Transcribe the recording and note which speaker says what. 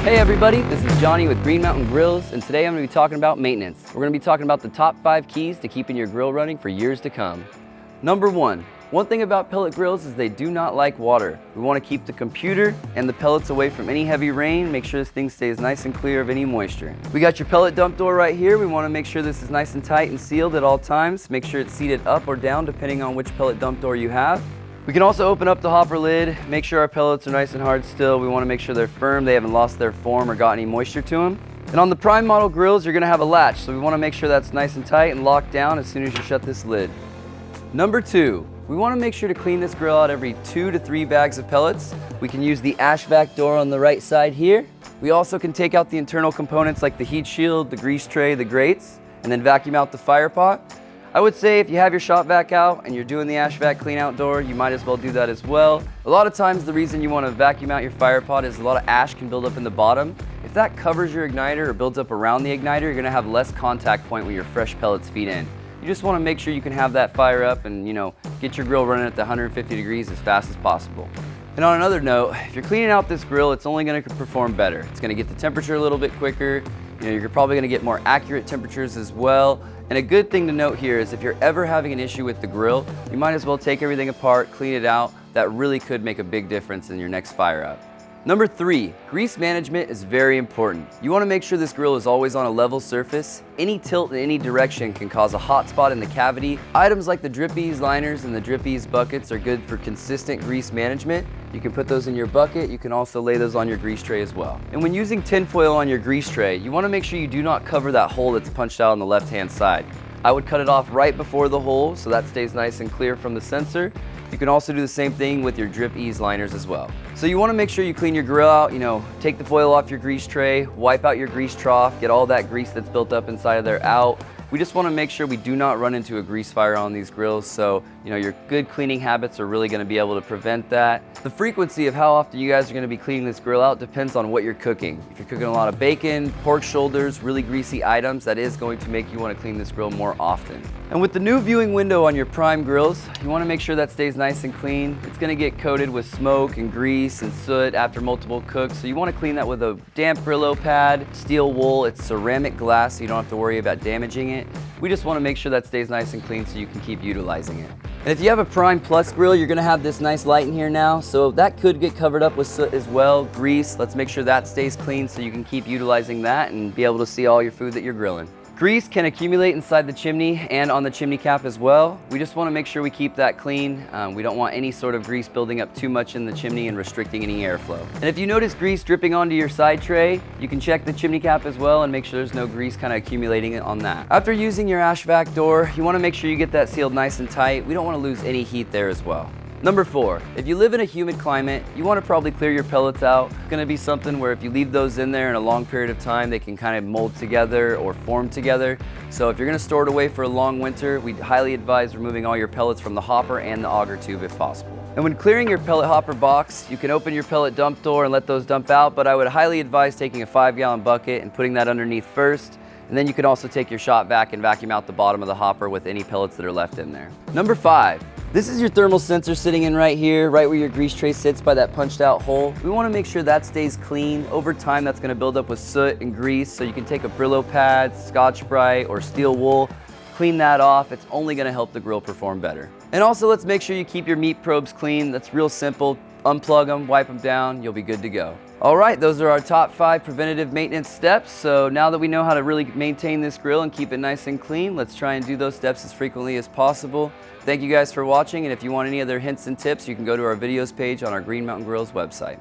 Speaker 1: Hey everybody, this is Johnny with Green Mountain Grills, and today I'm going to be talking about maintenance. We're going to be talking about the top 5 keys to keeping your grill running for years to come. Number 1. One thing about pellet grills is they do not like water. We want to keep the computer and the pellets away from any heavy rain, make sure this thing stays nice and clear of any moisture. We got your pellet dump door right here. We want to make sure this is nice and tight and sealed at all times. Make sure it's seated up or down depending on which pellet dump door you have. We can also open up the hopper lid, make sure our pellets are nice and hard still. We want to make sure they're firm, they haven't lost their form or got any moisture to them. And on the prime model grills, you're going to have a latch, so we want to make sure that's nice and tight and locked down as soon as you shut this lid. Number 2, we want to make sure to clean this grill out every 2 to 3 bags of pellets. We can use the ash vac door on the right side here. We also can take out the internal components like the heat shield, the grease tray, the grates, and then vacuum out the fire pot. I would say if you have your shop vac out and you're doing the ash vac clean out door, you might as well do that as well. A lot of times the reason you want to vacuum out your fire pot is a lot of ash can build up in the bottom. If that covers your igniter or builds up around the igniter, you're going to have less contact point when your fresh pellets feed in. You just want to make sure you can have that fire up and, get your grill running at the 150 degrees as fast as possible. And on another note, if you're cleaning out this grill, it's only going to perform better. It's going to get the temperature a little bit quicker. You're probably going to get more accurate temperatures as well. And a good thing to note here is if you're ever having an issue with the grill, you might as well take everything apart, clean it out. That really could make a big difference in your next fire up. Number 3, grease management is very important. You want to make sure this grill is always on a level surface. Any tilt in any direction can cause a hot spot in the cavity. Items like the drip ease liners and the drip ease buckets are good for consistent grease management. You can put those in your bucket. You can also lay those on your grease tray as well. And when using tin foil on your grease tray, you want to make sure you do not cover that hole that's punched out on the left-hand side. I would cut it off right before the hole so that stays nice and clear from the sensor. You can also do the same thing with your drip ease liners as well. So you want to make sure you clean your grill out, take the foil off your grease tray, wipe out your grease trough, get all that grease that's built up inside of there out. We just want to make sure we do not run into a grease fire on these grills, so your good cleaning habits are really going to be able to prevent that. The frequency of how often you guys are going to be cleaning this grill out depends on what you're cooking. If you're cooking a lot of bacon, pork shoulders, really greasy items, that is going to make you want to clean this grill more often. And with the new viewing window on your prime grills, you want to make sure that stays nice and clean. It's going to get coated with smoke and grease and soot after multiple cooks, so you want to clean that with a damp Brillo pad, steel wool. It's ceramic glass, so you don't have to worry about damaging it. We just want to make sure that stays nice and clean so you can keep utilizing it. And if you have a Prime Plus grill, you're going to have this nice light in here now, so that could get covered up with soot as well, grease. Let's make sure that stays clean so you can keep utilizing that and be able to see all your food that you're grilling. Grease can accumulate inside the chimney and on the chimney cap as well. We just want to make sure we keep that clean. We don't want any sort of grease building up too much in the chimney and restricting any airflow. And if you notice grease dripping onto your side tray, you can check the chimney cap as well and make sure there's no grease kind of accumulating on that. After using your ash vac door, you want to make sure you get that sealed nice and tight. We don't want to lose any heat there as well. Number 4, if you live in a humid climate, you want to probably clear your pellets out. It's going to be something where if you leave those in there in a long period of time, they can kind of mold together or form together. So if you're going to store it away for a long winter, we'd highly advise removing all your pellets from the hopper and the auger tube if possible. And when clearing your pellet hopper box, you can open your pellet dump door and let those dump out, but I would highly advise taking a 5-gallon bucket and putting that underneath first. And then you can also take your shop vac and vacuum out the bottom of the hopper with any pellets that are left in there. Number 5. This is your thermal sensor sitting in right here, right where your grease tray sits by that punched out hole. We want to make sure that stays clean. Over time, that's going to build up with soot and grease, so you can take a Brillo pad, Scotch-Brite, or steel wool, clean that off. It's only going to help the grill perform better. And also, let's make sure you keep your meat probes clean. That's real simple. Unplug them, wipe them down, you'll be good to go. All right, those are our top 5 preventative maintenance steps. So now that we know how to really maintain this grill and keep it nice and clean, let's try and do those steps as frequently as possible. Thank you guys for watching, and if you want any other hints and tips, you can go to our videos page on our Green Mountain Grills website.